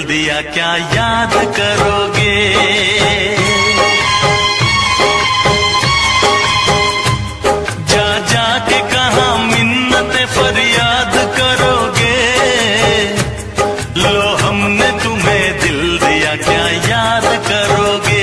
दिया क्या याद करोगे। जा जा के कहाँ मिन्नतें फरियाद करोगे। लो हमने तुम्हें दिल दिया क्या याद करोगे।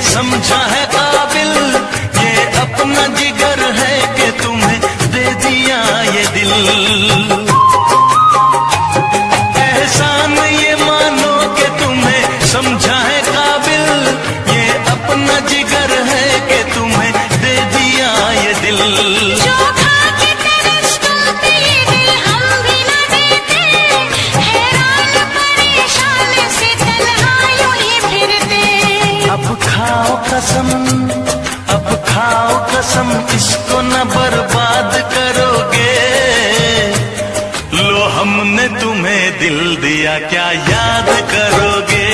समझा है काबिल ये अपना जिगर है कि तुम्हें दे दिया ये दिल। एहसान ये मानो कि तुम्हें समझा है काबिल ये अपना जिगर है कि तुम्हें दे दिया ये दिल। जो खा के तरसते ये दिल हम भी न देते। हैरान परेशान से तन्हा यूं ही फिरते। अब खाओ कसम इसको न बर्बाद करोगे। लो हमने तुम्हें दिल दिया क्या याद करोगे।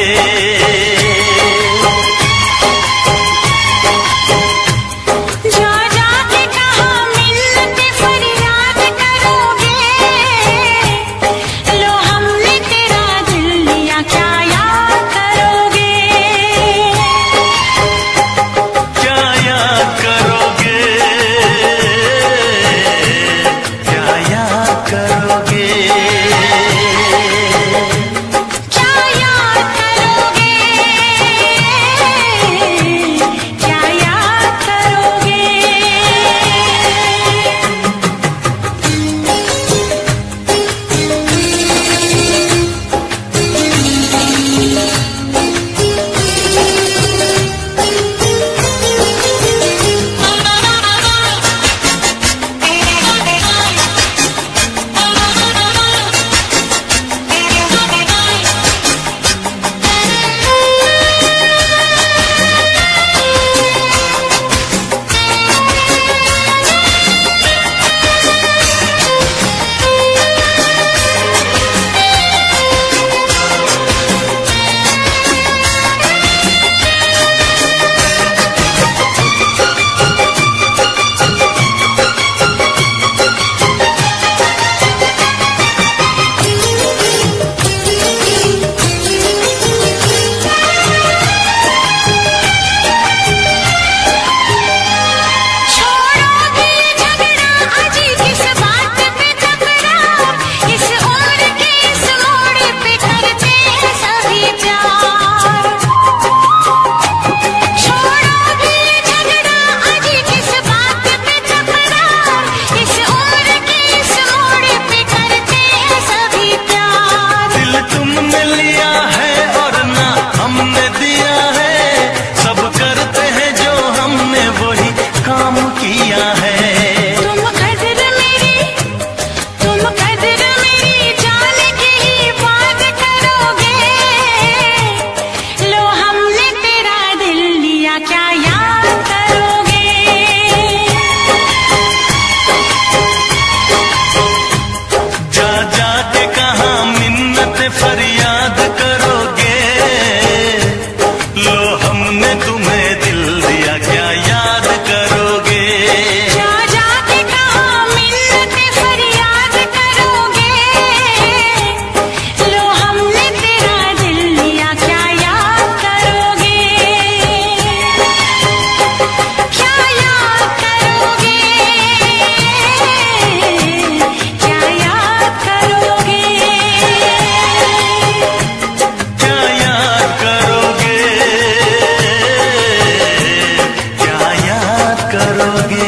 करोगे।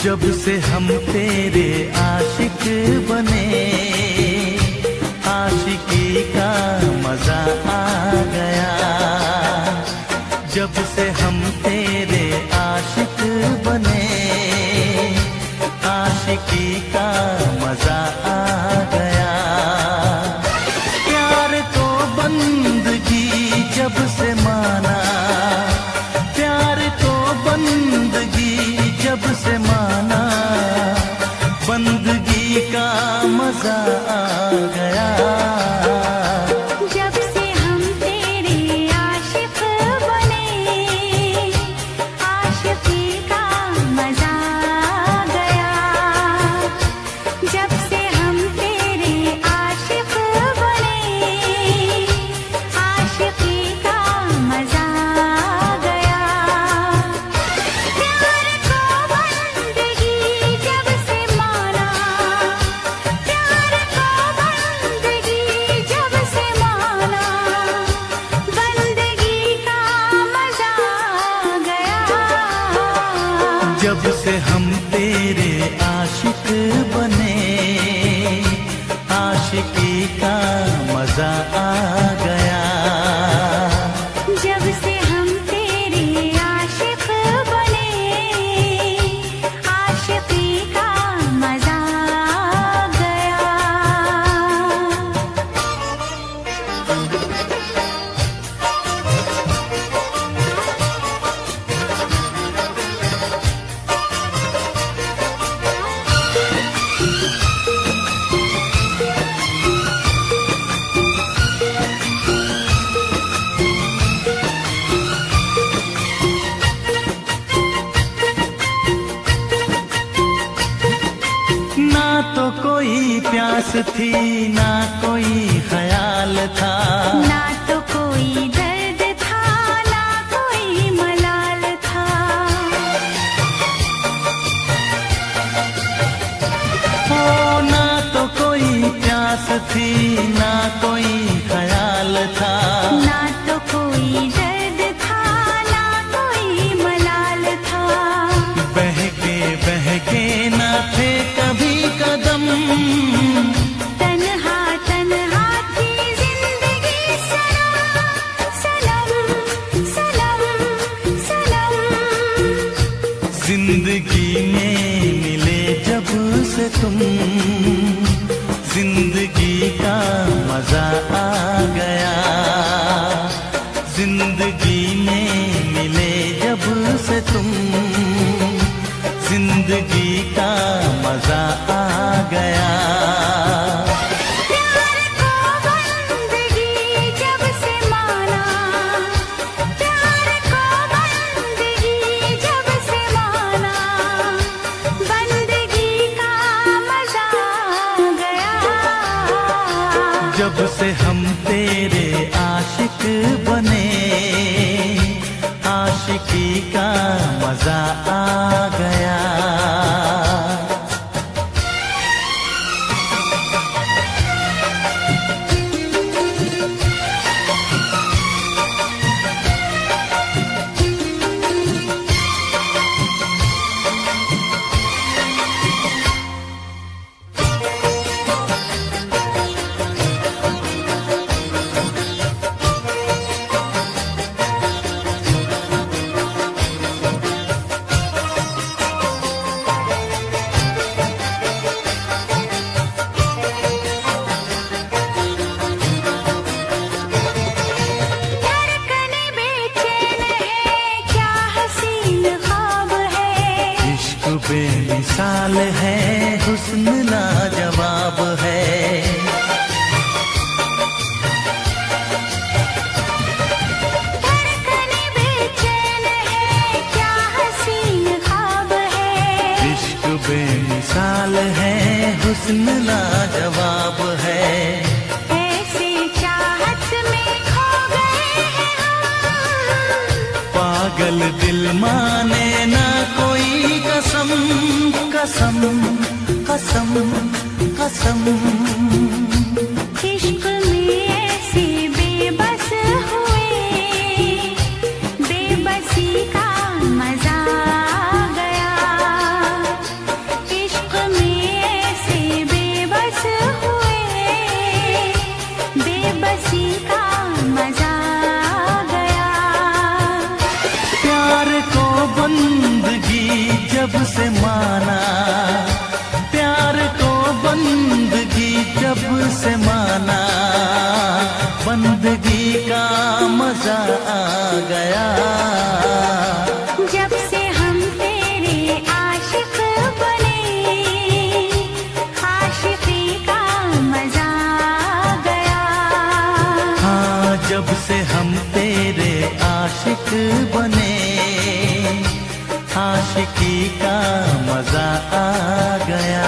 जब से हम तेरे आशिक बने, आशिकी का मजा आ गया। जब से हम तेरे आशिक बने, आशिकी का मजा आ गया। प्यार को बंदगी जब से माना, प्यार को बंदगी जब से माना, बंदगी का मजा आ गया। जब से हम तेरे आशिक बने, आशिकी का मजा आ गया। जब से हम तेरे आशिक बने, आशिकी का मजा आ गया। प्यार को बंदगी जब से माना, प्यार को बंदगी जब से माना, बंदगी का मजा आ गया। जब से हम तेरे आशिक बने, आशिकी का मजा आ गया। जब से हम तेरे आशिक बने, आशिकी का मजा आ गया। ना तो कोई प्यास थी, ना कोई ख्याल था, ना तो कोई दर्द था, ना कोई मलाल था। ओ ना तो कोई प्यास थी, ना कोई ख्याल था, ना तो कोई दर्द था, ना कोई मलाल था। बहके ना थे कभी कदम, तन्हा तन्हा थी जिंदगी सनम, सनम, सनम, सनम। जिंदगी में मिले जब से तुम, जिंदगी का मजा आ गया। जिंदगी में मिले जब से तुम, जिंदगी का मजा आ गया। प्यार को बंदगी जब से माना, प्यार को बंदगी जब से माना, बंदगी का मजा आ गया। जब से हम तेरे आशिक बने, आशिकी का मजा आ गया। बेमिसाल है, हुस्न लाजवाब है। धड़कने बेचैन है, क्या हसीन ख्वाब है। इश्क बेमिसाल है, हुस्न लाजवाब है। ऐसे चाहत में खो गए हैं हम। पागल दिल माने ना कोई कसम, कसम कसम कसम। इश्क में ऐसे बेबस हुए, बेबसी का मजा आ गया। इश्क में ऐसे बेबस हुए, बेबसी का मजा आ गया। प्यार को बंदगी जब से माना, प्यार को बंदगी जब से माना, बंदगी का मजा आ गया। जब से हम तेरे आशिक बने, आशिकी का मजा आ गया। हाँ, जब से हम तेरे आशिक बने, आशिकी का मजा आ गया।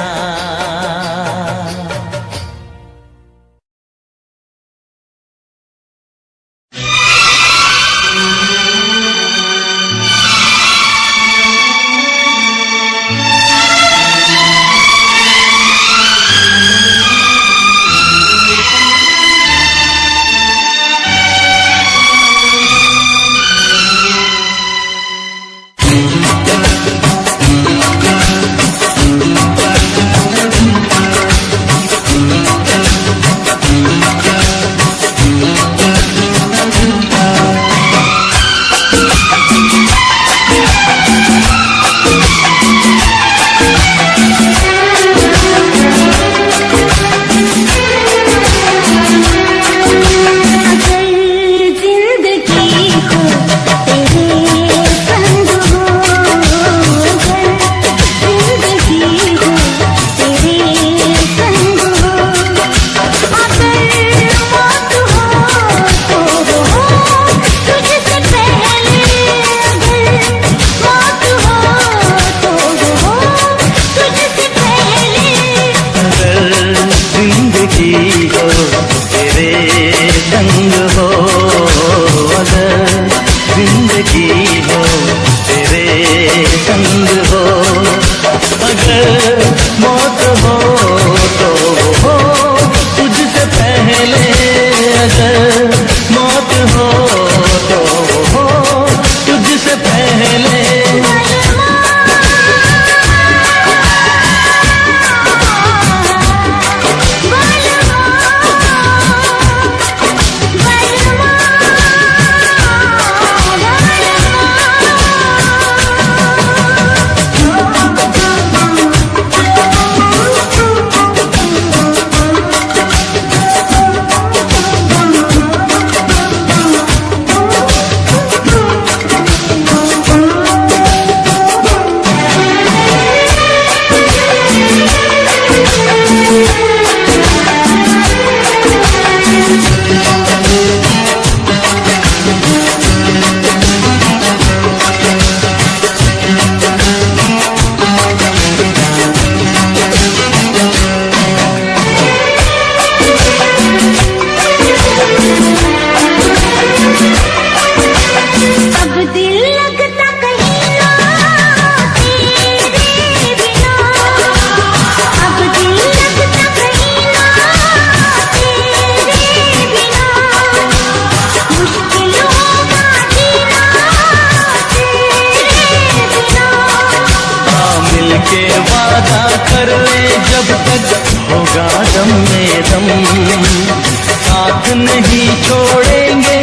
नहीं छोड़ेंगे,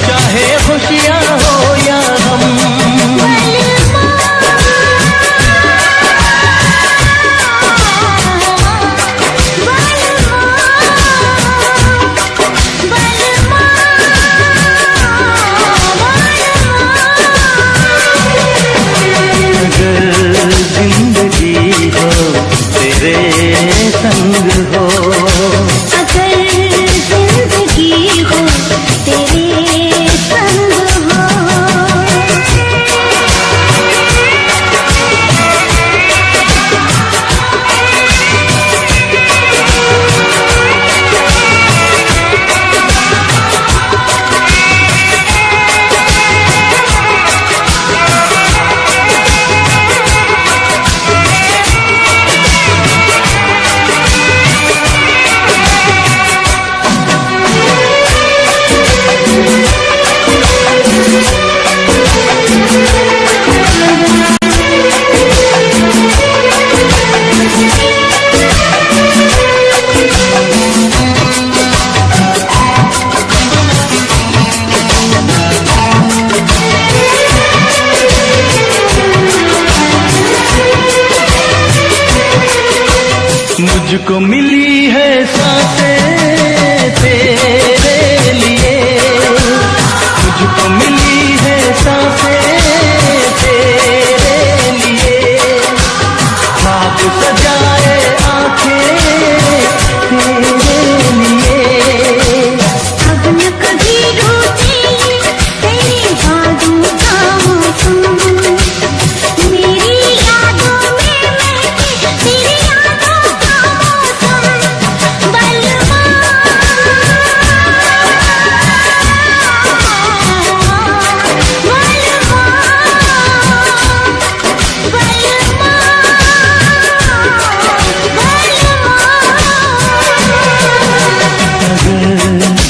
चाहे खुशियाँ हो या गम। अगर जिंदगी मुझको मिली है सांसें तेरे लिए, मुझको मिली है सांसें तेरे लिए, ख्वाब सजाए आंखें तेरे लिए। अब न कभी रूठेंगे तेरे जादू का मौसम, मेरी यादों में महके तेरी यादों का मौसम। बलवा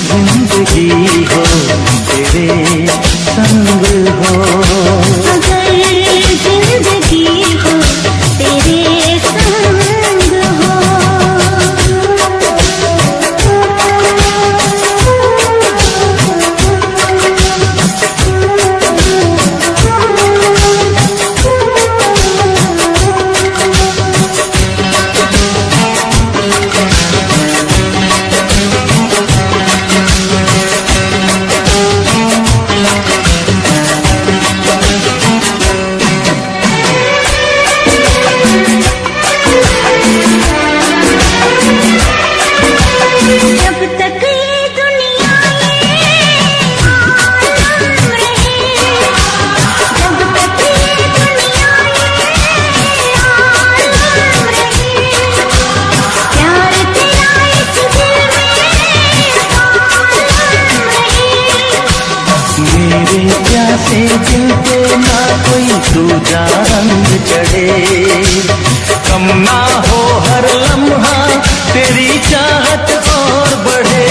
जिंदगी हो तेरे संग हो, अगर जिंदगी हो तेरे संग हो। जब तक ये दुनिया आलम रहे, जब तक ये दुनिया आलम रहे, प्यार तेरा इस दिल में आलम रहे। मेरे प्यासे दिल पे ना कोई दूजा रंग चढ़े, कम ना हो हर लम्हा तेरी चाहत और बढ़े।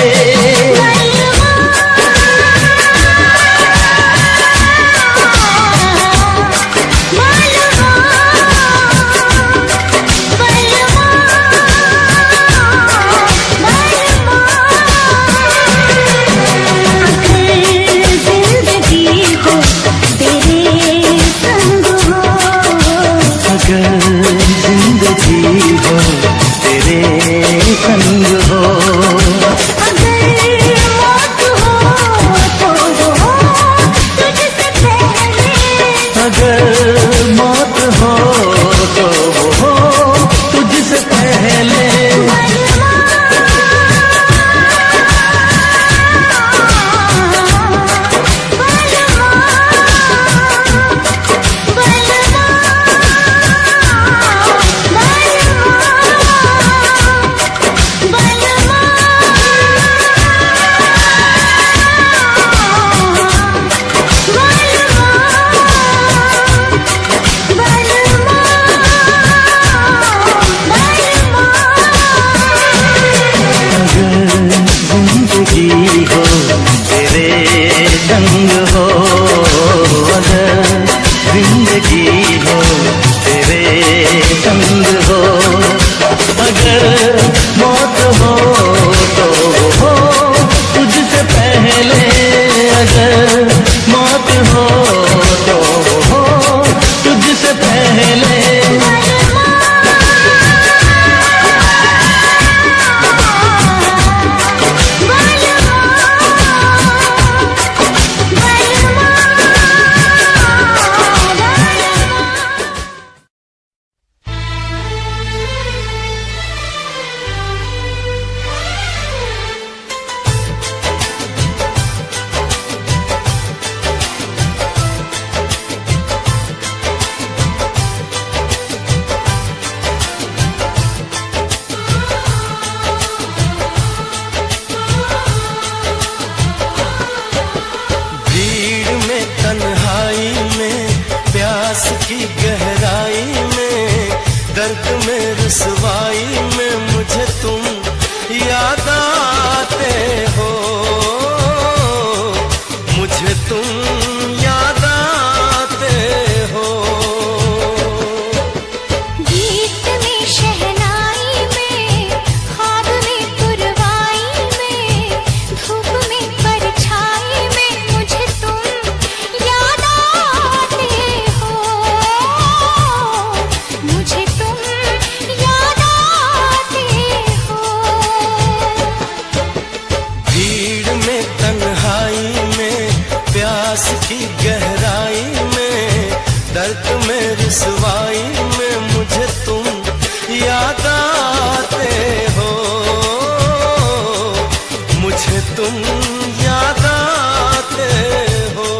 जिंदगी हो तेरे संग हो, अगर जिंदगी हो तेरे संग हो, अगर मौत हो तो हो तुझसे पहले। अगर मौत हो तो वो हो तुझसे पहले। जिंदगी हो तेरे संग हो, अगर जिंदगी हो तेरे संग हो, अगर मौत हो तो हो तुझसे पहले, अगर मौत हो तो हो तुझसे पहले। की गहराई में, दर्द में, रुसवाई में मुझे तुम याद आते हो, मुझे तुम याद आते हो। गीत में, शहनाई में, ख्वाब में, पुरवाई में, धूप में, परछाई में मुझे तुम याद आते हो, मुझे तुम याद आते प्यास की गहराई में, दर्द में रुसवाई में मुझे तुम याद आते हो, मुझे तुम याद आते हो।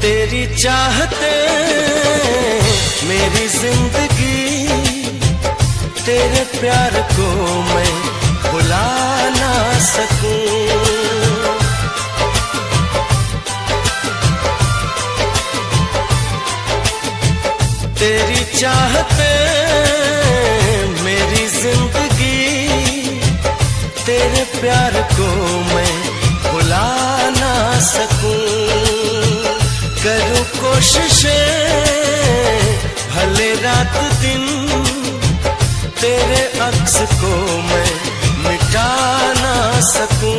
तेरी चाहते मेरी जिंदगी, तेरे प्यार को मैं भुला ना सकूं। तेरी चाहते मेरी जिंदगी, तेरे प्यार को मैं भुला ना सकूं। करूं कोशिशें भले रात दिन, तेरे अक्स को मैं मिटा ना सकूं।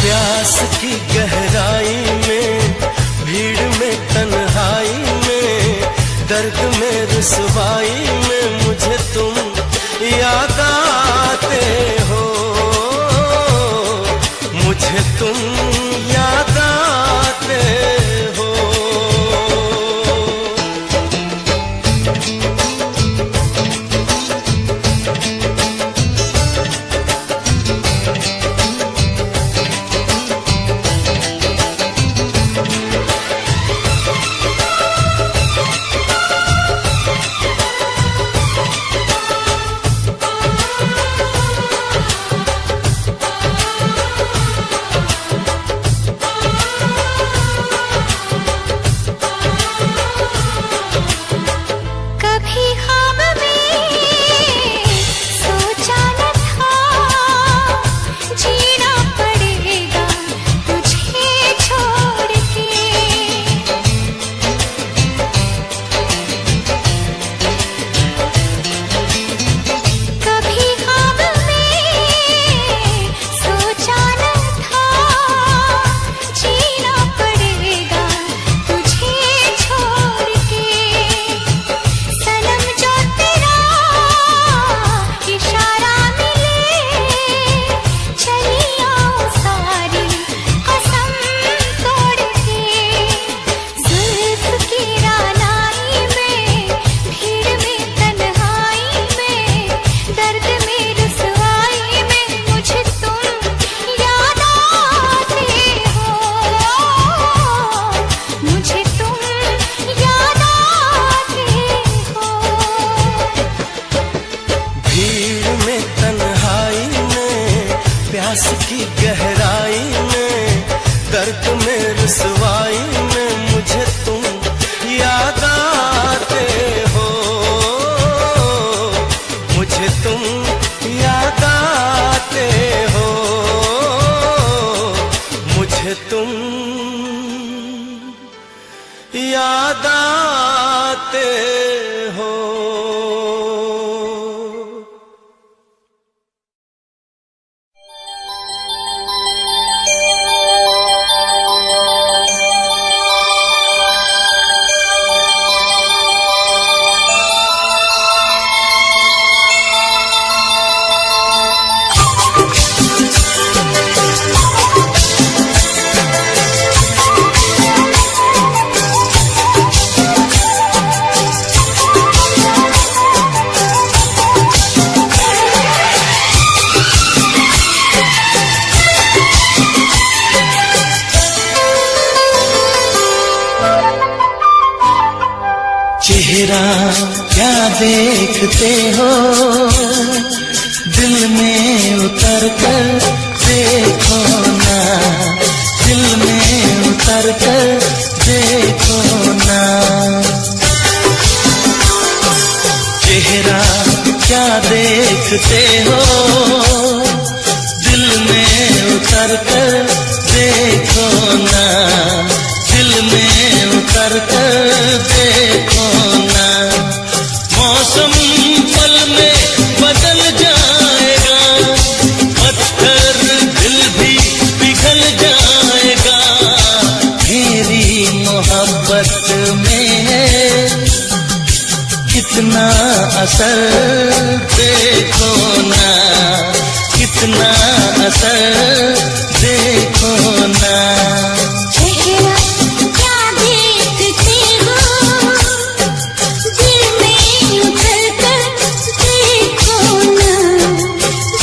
प्यास की गहराई में, भीड़ में तन्हाई में, दर्द में रुसवाई में मुझे तुम याद आते हो, मुझे तुम याद आते हो। प्यास की गहराई में, दर्द में रुसवाई में मुझे तुम याद आते हो, मुझे तुम याद आते हो, मुझे तुम याद आते हो। चेहरा क्या देखते हो, दिल में उतर कर देखो ना, दिल में उतर कर देखो ना। चेहरा क्या देखते हो, दिल में उतर कर देखो ना, दिल में उतर कर देखो ना। मौसम पल में बदल जाएगा, पत्थर दिल भी पिघल जाएगा। मेरी मोहब्बत में है कितना असर देखो ना, कितना असर देखो ना। चेहरा क्या देखते हो, दिल में उतर कर देखो ना,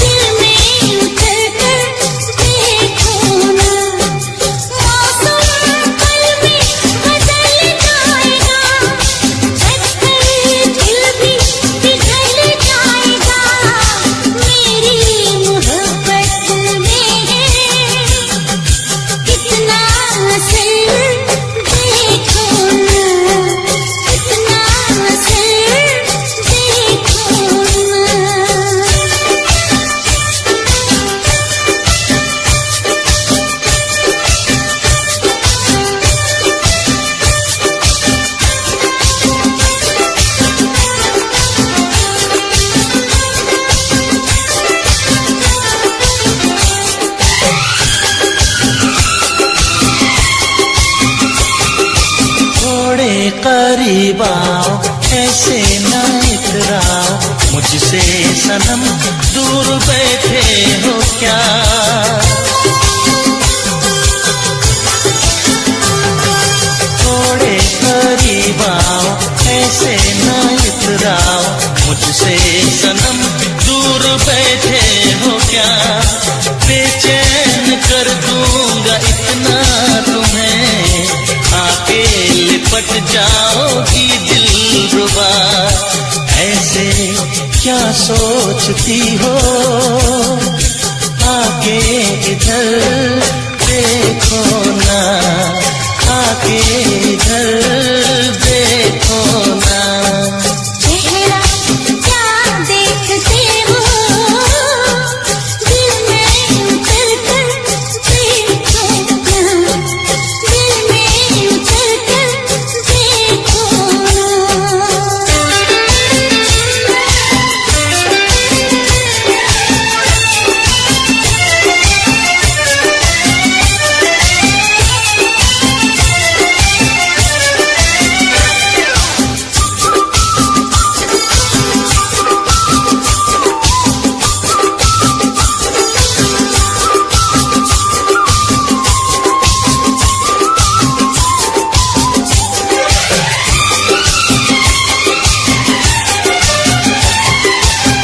दिल में उतर कर देखो ना। मौसम पल में बदल जाएगा, पत्थर दिल भी पिघल जाएगा। मेरी मोहब्बत में है कितना असर देखो ना, कितना असर देखो ना। थोड़े करीब आओ, ऐसे न इतराओ मुझसे सनम, दूर बैठे हो क्या। थोड़े करीब आओ, ऐसे न इतराओ मुझसे सनम, दूर बैठे हो क्या। बेचैन कर दूंगा इतना तुम्हें, आके लिपट जाओगी दिलरुबा। ऐसे क्या सोचती हो, आके इधर देखो ना, आके इधर देखो ना। चेहरा क्या देखते हो, दिल में उतर कर देखो ना, दिल में उतर कर देखो ना।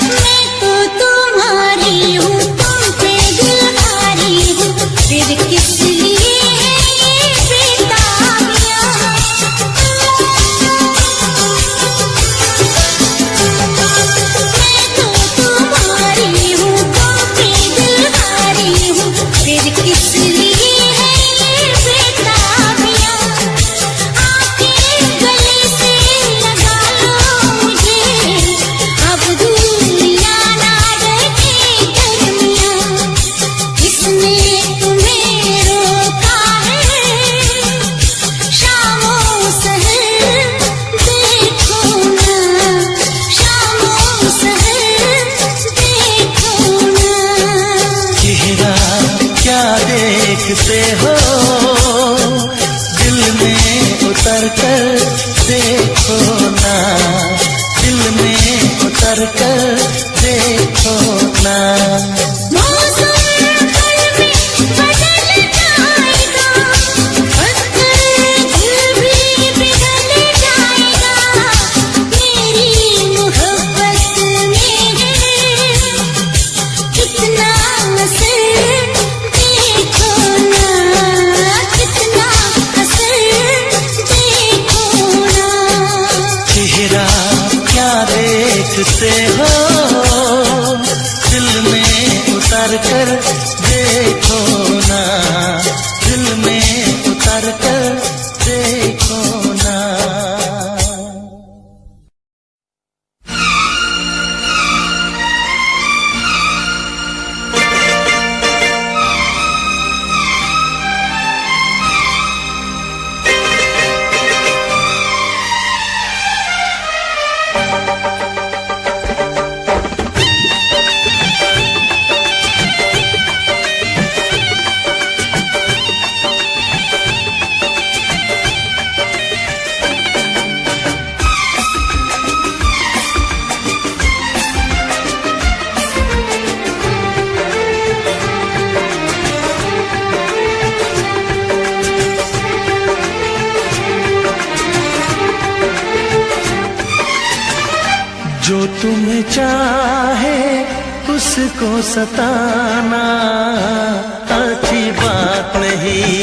मैं तो तुम्हारी हूँ, तुम पे दिलहारी हूँ, फिर किस लिए है ये बेताबियाँ। मैं तो तुम्हारी हूँ, तुम पे दिलहारी हूँ, फिर किस लिए है ये बेताबियाँ। आके गले से लगा लो मुझे, अब दूरियां ना रहे गर्मियाँ। किसने तुम्हें रोका है, शामों सहर देखो ना, शामों सहर देखो ना। चेहरा क्या देखते हो, दिल में उतर कर देखो ना, दिल में उतर कर देखो ना। मौसम पल में बदल जाएगा, पत्थर दिल भी पिघल जाएगा। मेरी मोहब्बत में है कितना असर देखो ना, कितना असर देखो ना। चेहरा क्या देखते हो, दिल में उतर कर देखो ना, दिल में उतर कर देखो ना। चाहे उसको सताना अच्छी बात नहीं,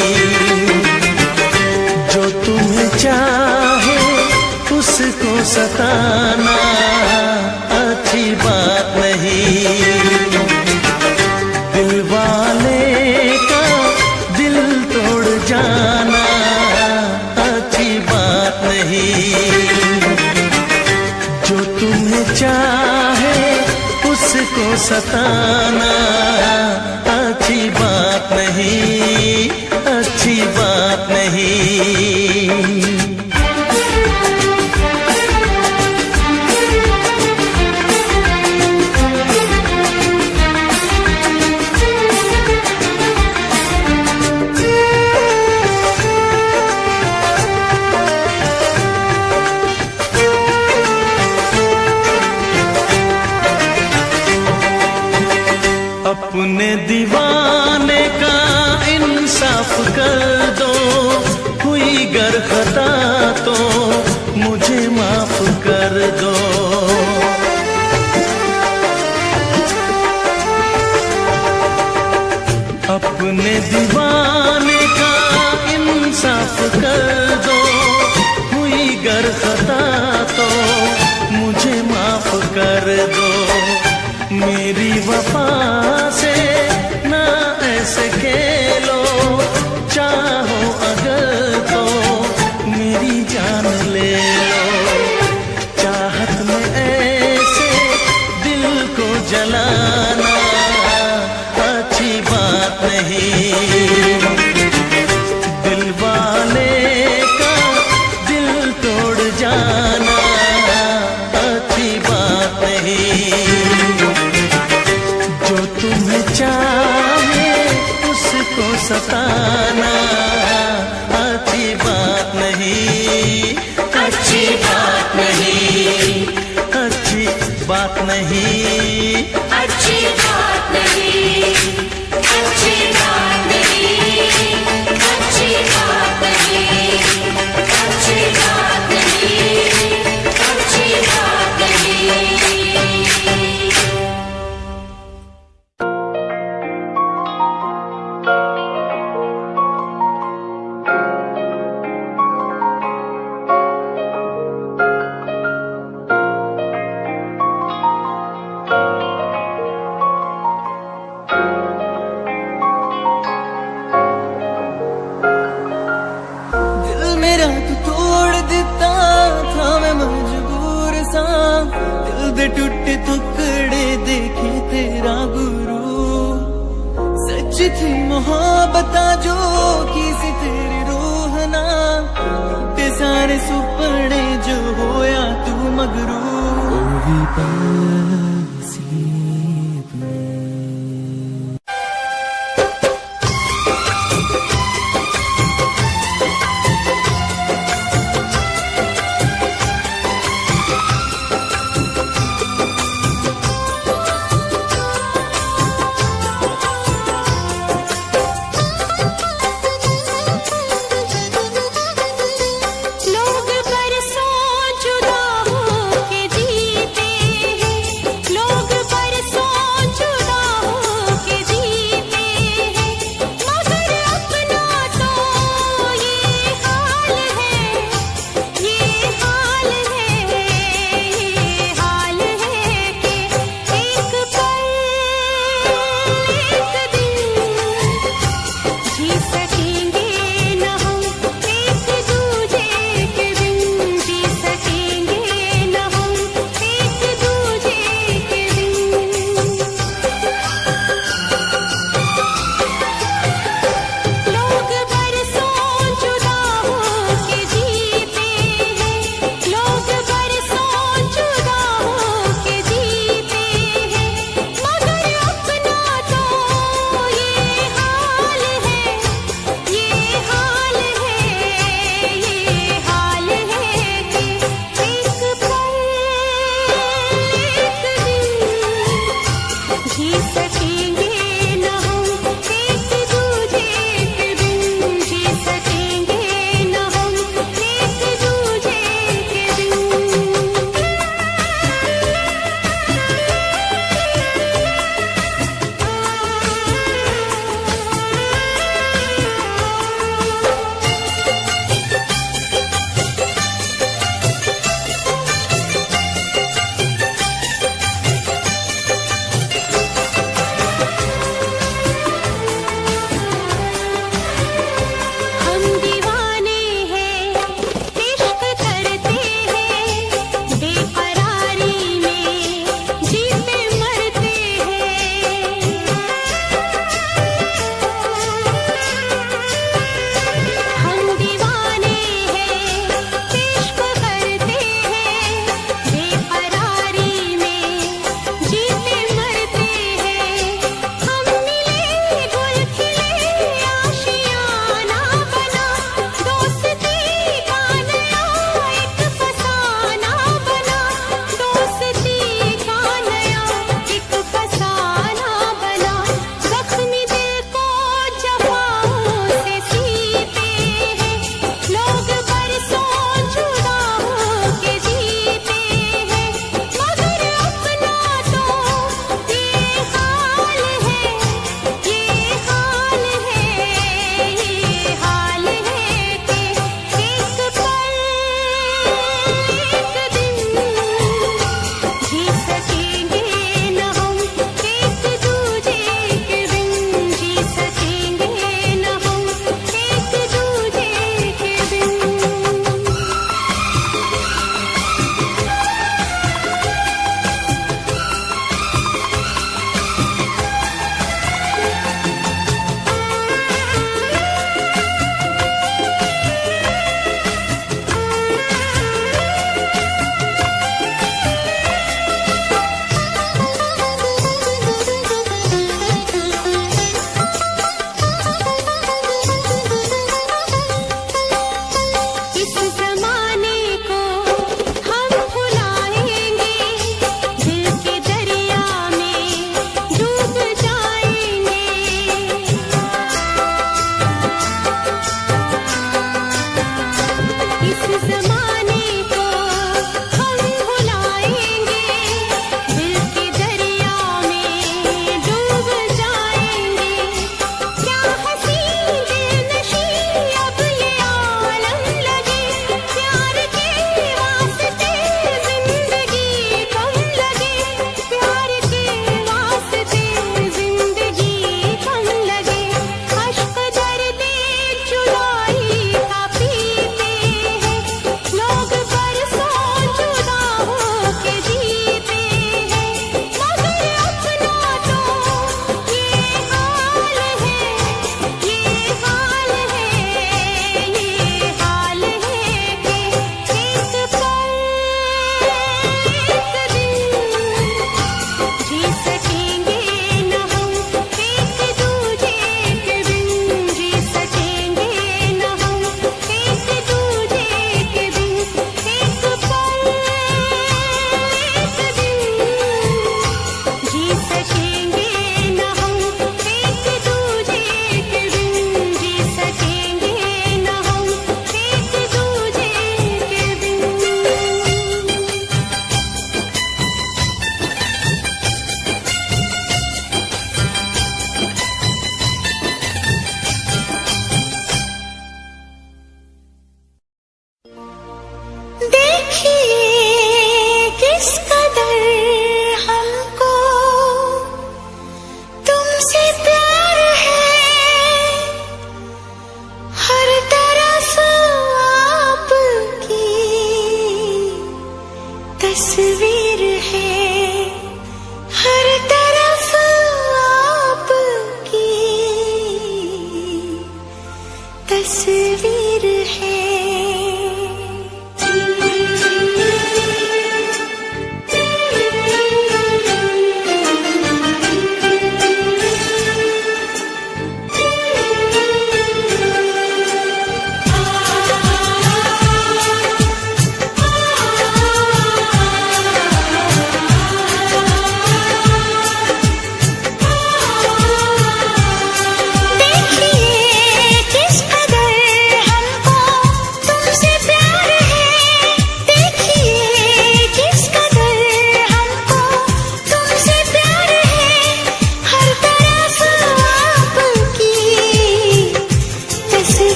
जो तुम्हें चाहे उसको सताना अच्छी बात नहीं, दिल वाले का दिल तोड़ जाना अच्छी बात नहीं, जो तुम्हें चाहे उसको सताना अच्छी बात नहीं, अच्छी बात नहीं। अपने दीवाने का इंसाफ कर दो, हुई गर खता तो मुझे माफ कर दो। अपने दीवाने का इंसाफ कर दो, हुई गर खता तो मुझे माफ कर दो। मेरी वफा से ना ऐसे खेलो, चाहो अगर तो मेरी जान ले लो। चाहत में ऐसे दिल को जलाना अच्छी बात नहीं, दिल वाले का दिल तोड़ जाना अच्छी बात नहीं, जो तुम्हें चाहे उसको सताना अच्छी बात नहीं, अच्छी बात नहीं, अच्छी बात नहीं, अच्छी बात नहीं, अच्छी बात नहीं, अच्छी बात नहीं, अच्छी बात नहीं, अच्छी बात नहीं। टूटे टुकड़े देखे तेरा गुरु, सच्ची थी मोहब्बत जो की सी तेरी रूह ना, टूटे सारे सुपने जो होया तू मगरू। लोग बरसों जुदा होके जीते हैं,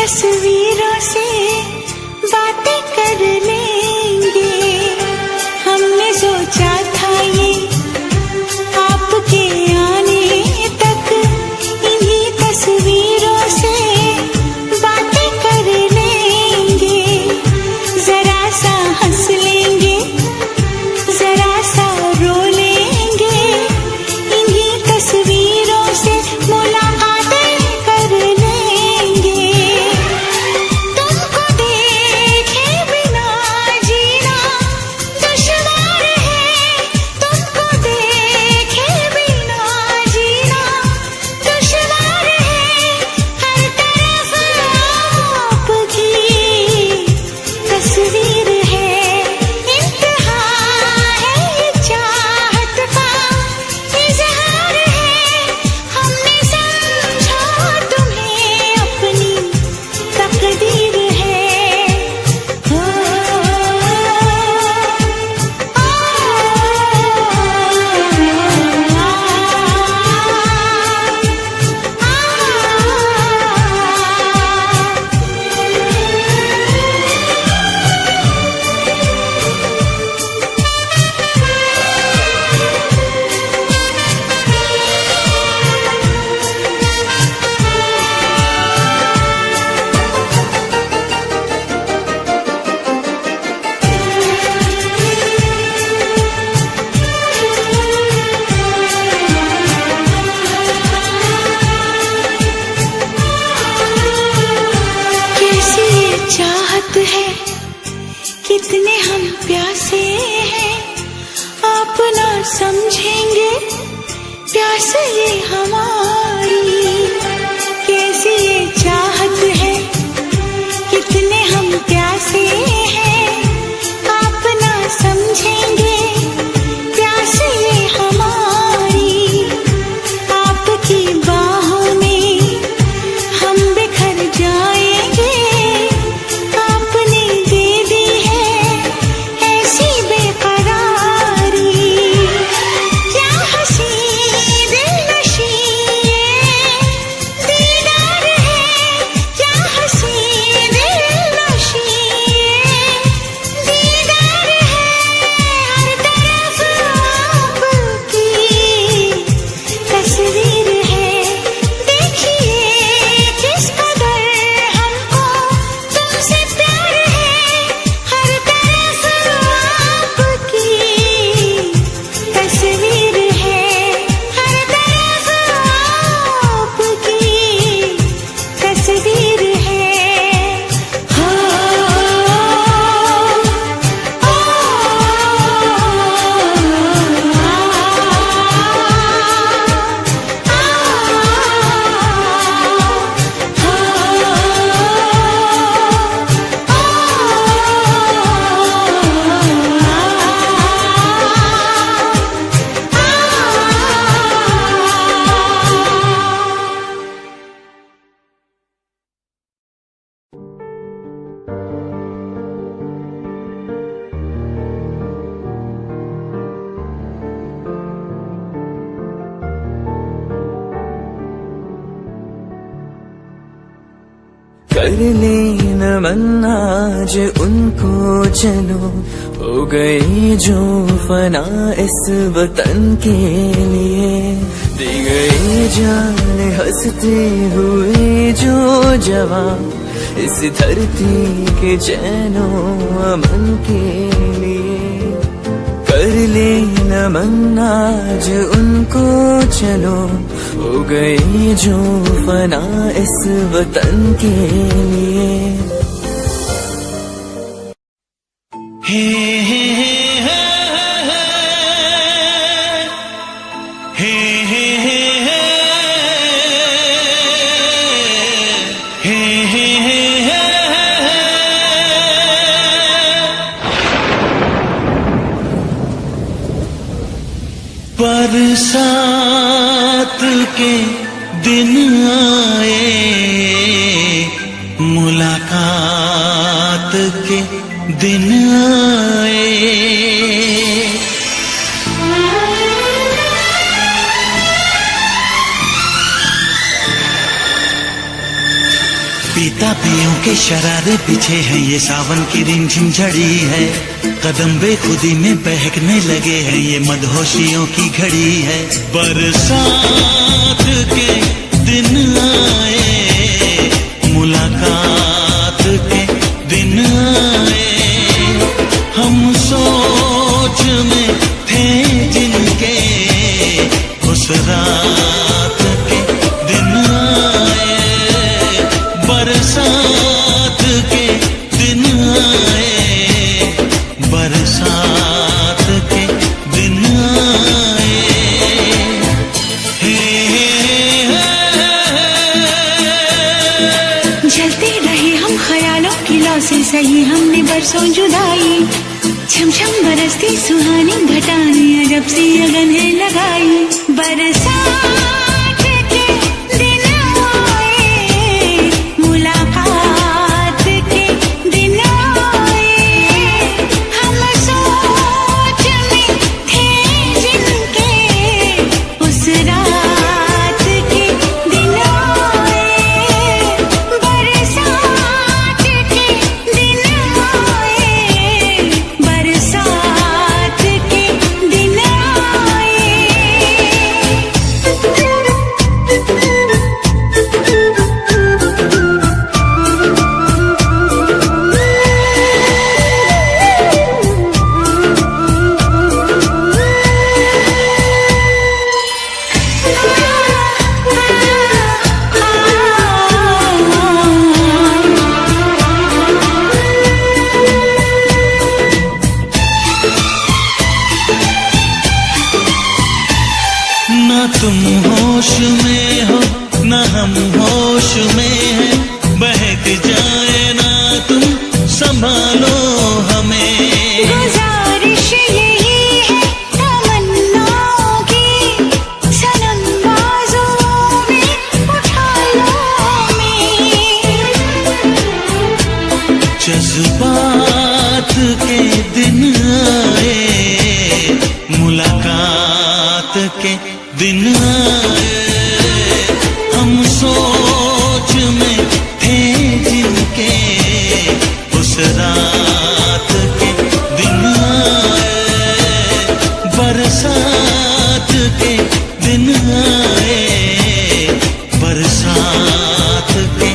तस्वीरों से बातें कर लेंगे। हमने सोचा था ये आपके आने तक इन्हीं तस्वीरों से बातें कर लेंगे। जरा सा हंस लेंगे, जरा सा रो लेंगे, इन्हीं तस्वीरों से मुलाकातें कर लेंगे। तुमको देखे बिना जीना दुश्वार है, तुमको देखे बिना जीना दुश्वार है। हर तरफ आपकी तस्वीर है, इंतहा है ये चाहत का इजहार है। हमने समझा तुम्हें अपनी तकदीर है। हो कैसी ये चाहत है, कितने हम प्यासे हैं, आप ना समझेंगे प्यास ये हमारी। कैसी ये चाहत है, कितने हम प्यासे हैं, आप ना समझेंगे प्यास ये हमारी। आपकी बाहों में हम बिखर जाएंगे, आपने दे दी है ऐसी बेकरारी। क्या हंसी दिलनशी ये दीदार है, क्या हंसी दिलनशी ये दीदार है। हर तरफ आपकी तस्वीर है, देखिए किस कदर हमको तुमसे प्यार है। हर तरफ आपकी तस्वीर है, हर तरफ आपकी तस्वीर है। हो कर ले नमन आज उनको, चलो हो गई जो फना इस वतन के लिए। दी गई जान हंसते हुए जो जवान इस धरती के चैनो अमन के लिए। कर ले नमन आज उनको, चलो हो गई जो फना इस वतन के लिए। हे हे हे हे हे हे हे हे हे बरसात के दिन आए, मुलाकात के दिन आए। बेताबियों के शरारे पीछे हैं, ये सावन की रिमझिम झड़ी है। कदम बेखुदी में बहकने लगे हैं, ये मदहोशियों की घड़ी है। बरसात के दिन आए, मुलाकात के दिन आए, हम सोच में थे जिनके उस रात के दिन आए। बरसात के दिन आए, बरसात के दिन आए। जलते रहे हम ख्यालों की लौ से, सही हमने बरसों जुदाई। छम छम बरसती सुहानी घटाएं, अजब सी अगन है लगाई। बरसात के दिन आए, मुलाकात के दिन आए, हम सोच में थे जिनके उस रात के दिन आए। बरसात के दिन आए, बरसात के दिन आए। ना तुम होश में हो, ना हम होश में हैं, बहक जाए ना तुम संभालो हमें। गुजारिश यही है तमन्नाओं की, सनम बाजुओं में उठा लो हमें। जज्बात के दिन आए, मुलाकात के दिन आए, हम सोच में थे जिनके उस रात के दिन आए। बरसात के दिन आए, बरसात के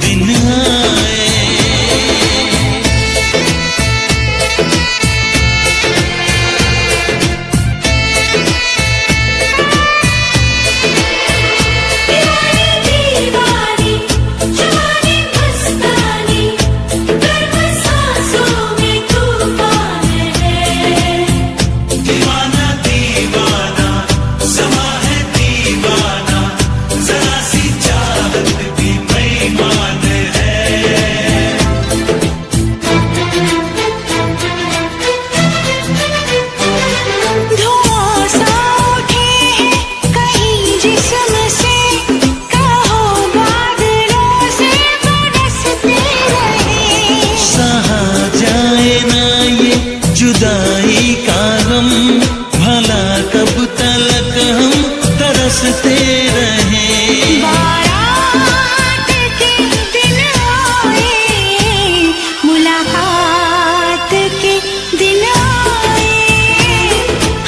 दिन आए। दीवानी जाने मस्तानी, गर्म सांसों में तूफान है। दीवाना दीवाना समा है दीवाना, जरा सी चाहत भी बेईमान है। धुआं सा उठे हैं कहीं जिस्म से, कहो बादलों से बरसते रहे। सहा जाए ना ये जुदाई का गम, भला कब तलक हम तरसते रहें। बारात के दिन आए, मुलाकात के दिन आए,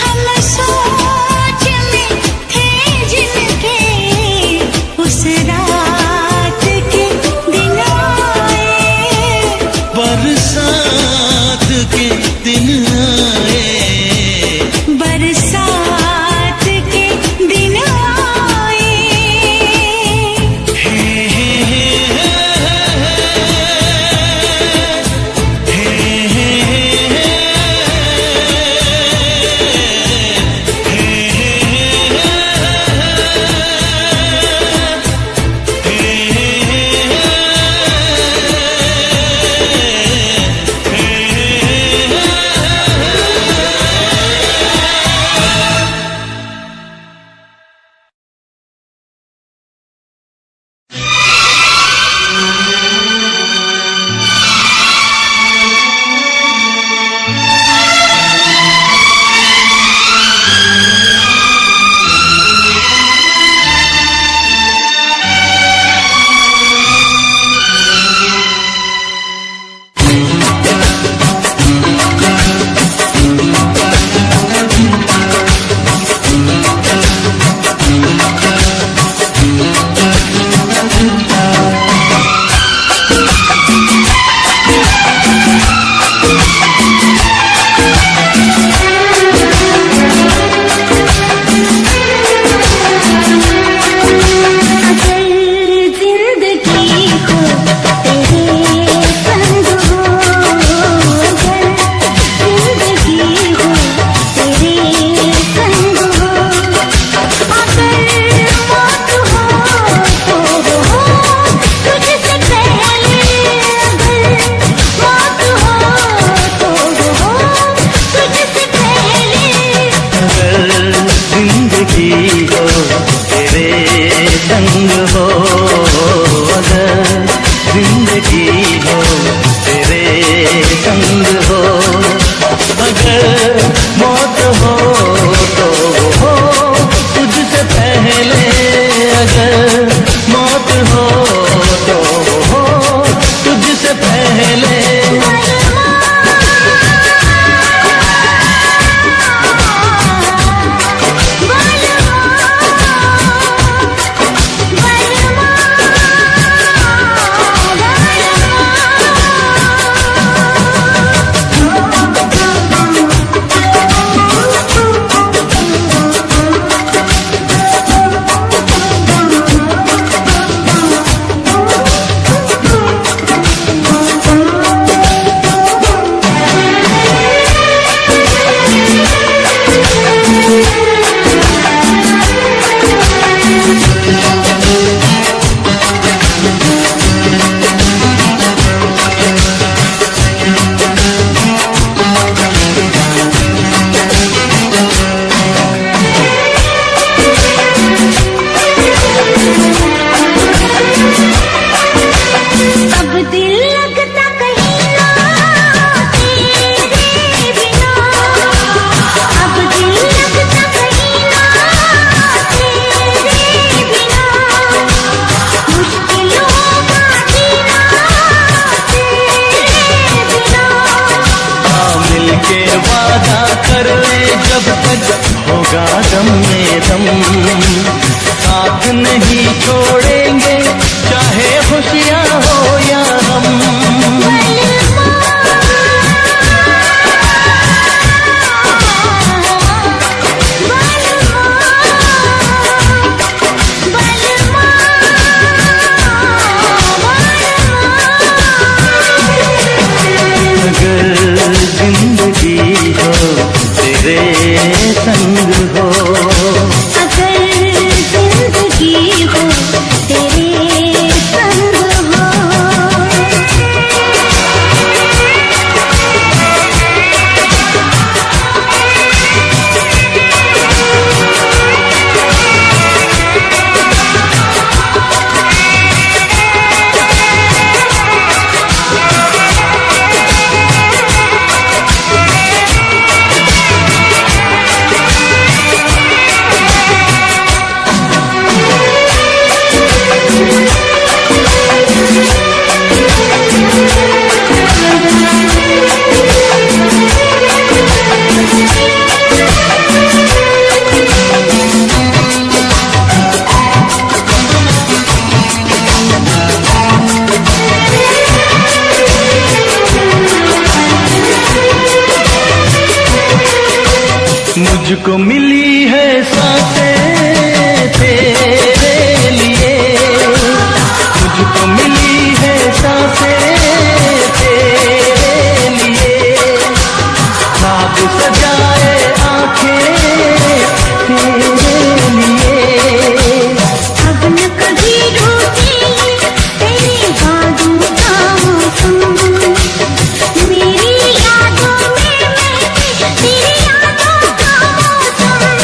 हम सोच में थे जिनके उस रात के दिन आए। बरसात के दिन आए, हो तेरे संग हो। अगर मौत हो तो हो तुझसे पहले, अगर मौत हो तो हो तुझसे पहले। होगा दम में दम, साथ नहीं छोड़ेंगे चाहे खुशियाँ हो या गम। अगर जिंदगी हो तेरे संग हो, अगर जिंदगी हो तेरे संग हो। मुझको मिली है सांसें तेरे लिए, मुझको मिली है सांसें तेरे लिए, ख्वाब सजाए आंखें तेरे लिए। अब न कभी रूठेंगे तेरी बातों का मौसम, मेरी यादों में मैं तेरी यादों का मौसम।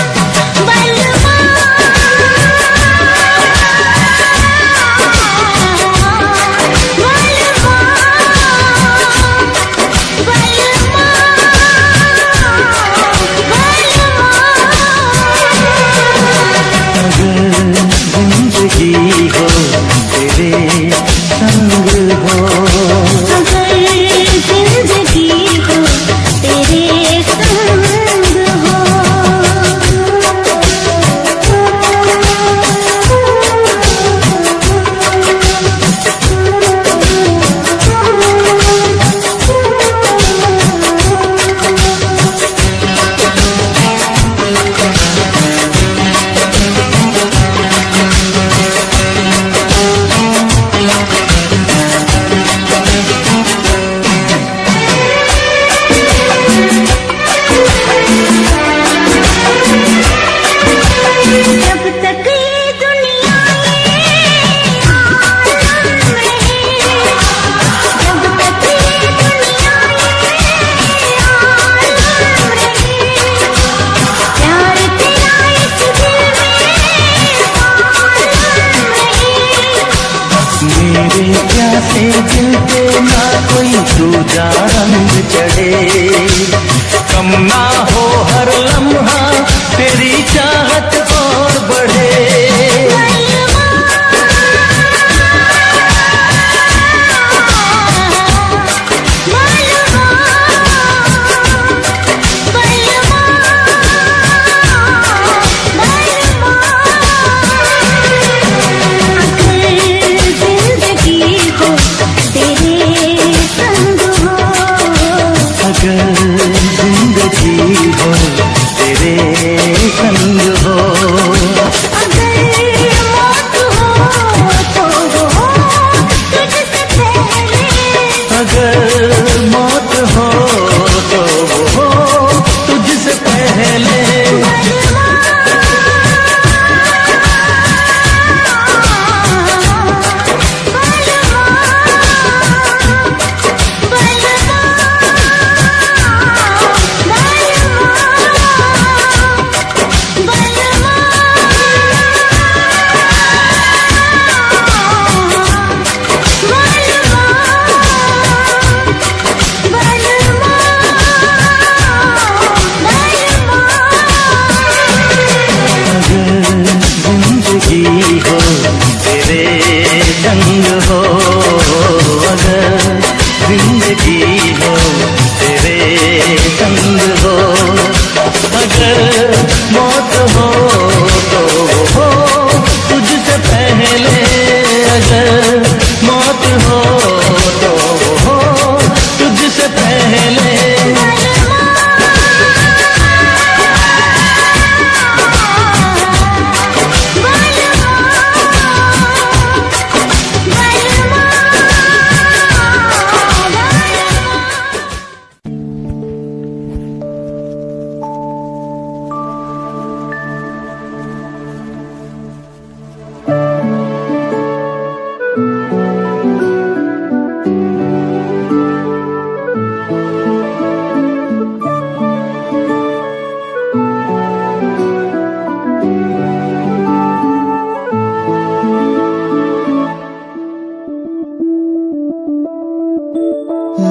ना कोई दूजा रंग चढ़े, कम ना हो हर लम्हा तेरी चाहत और बढ़े।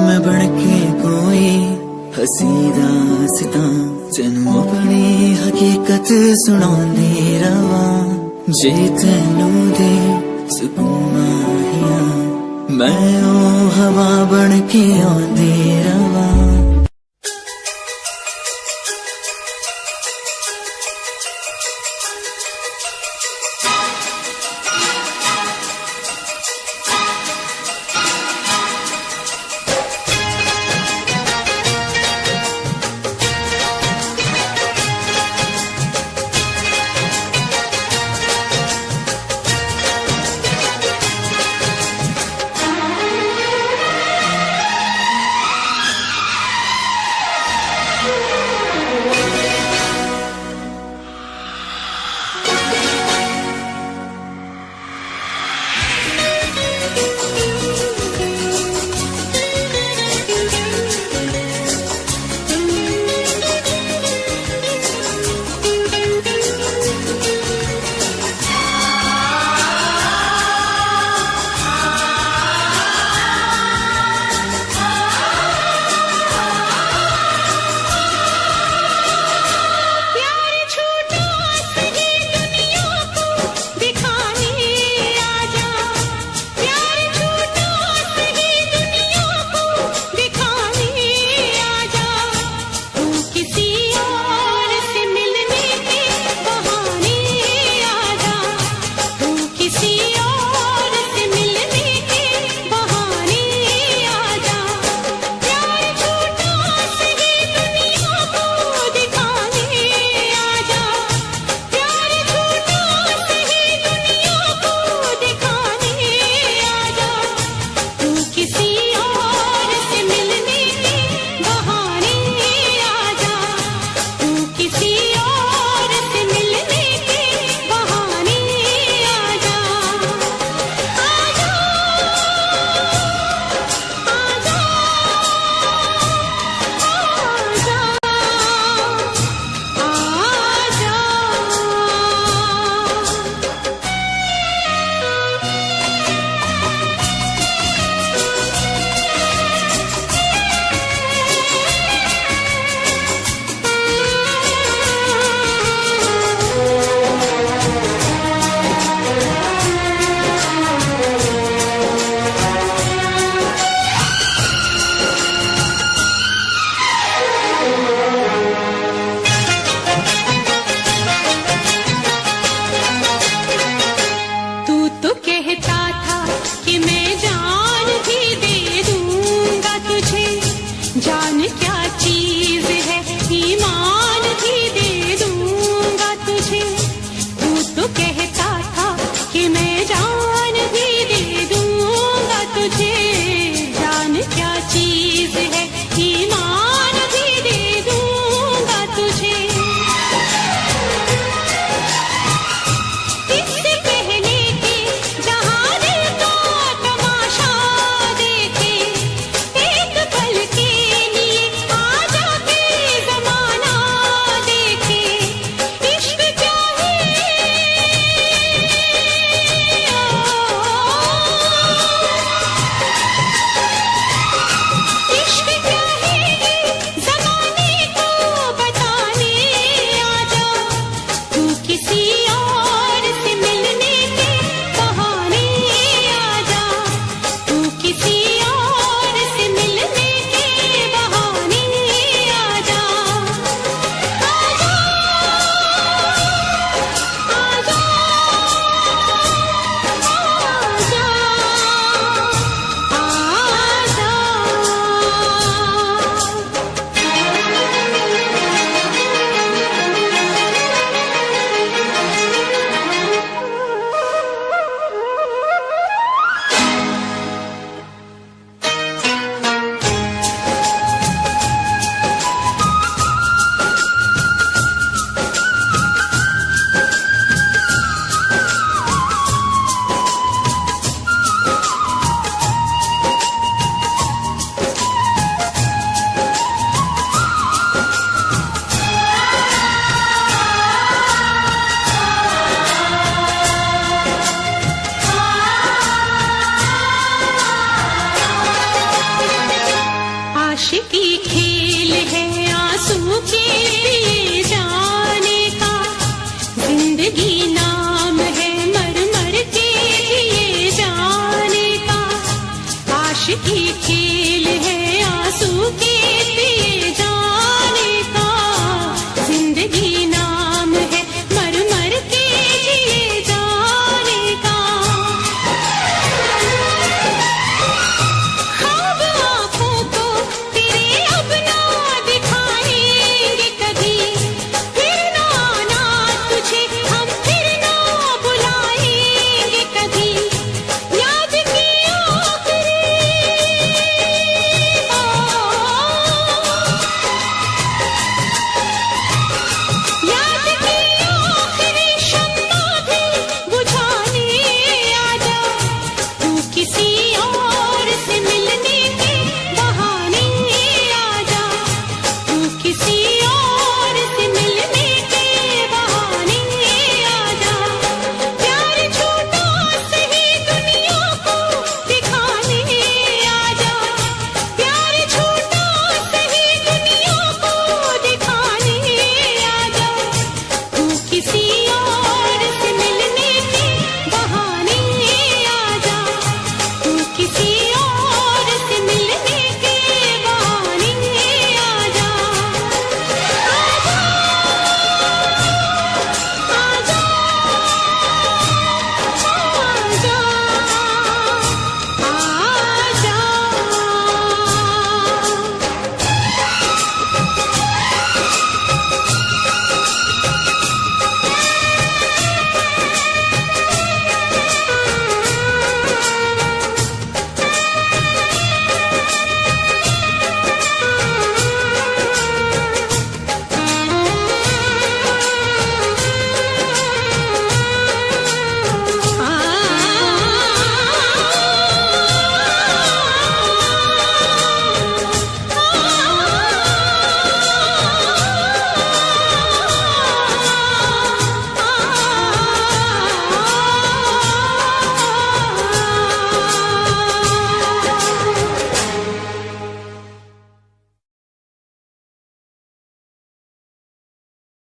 मैं बनके कोई हसी दास्तां तेनू अपनी हकीकत सुनांदी रवां, जे तेनू दे सुकून आहिया मैं ओ हवा बनके आंदी रवां। आशिकी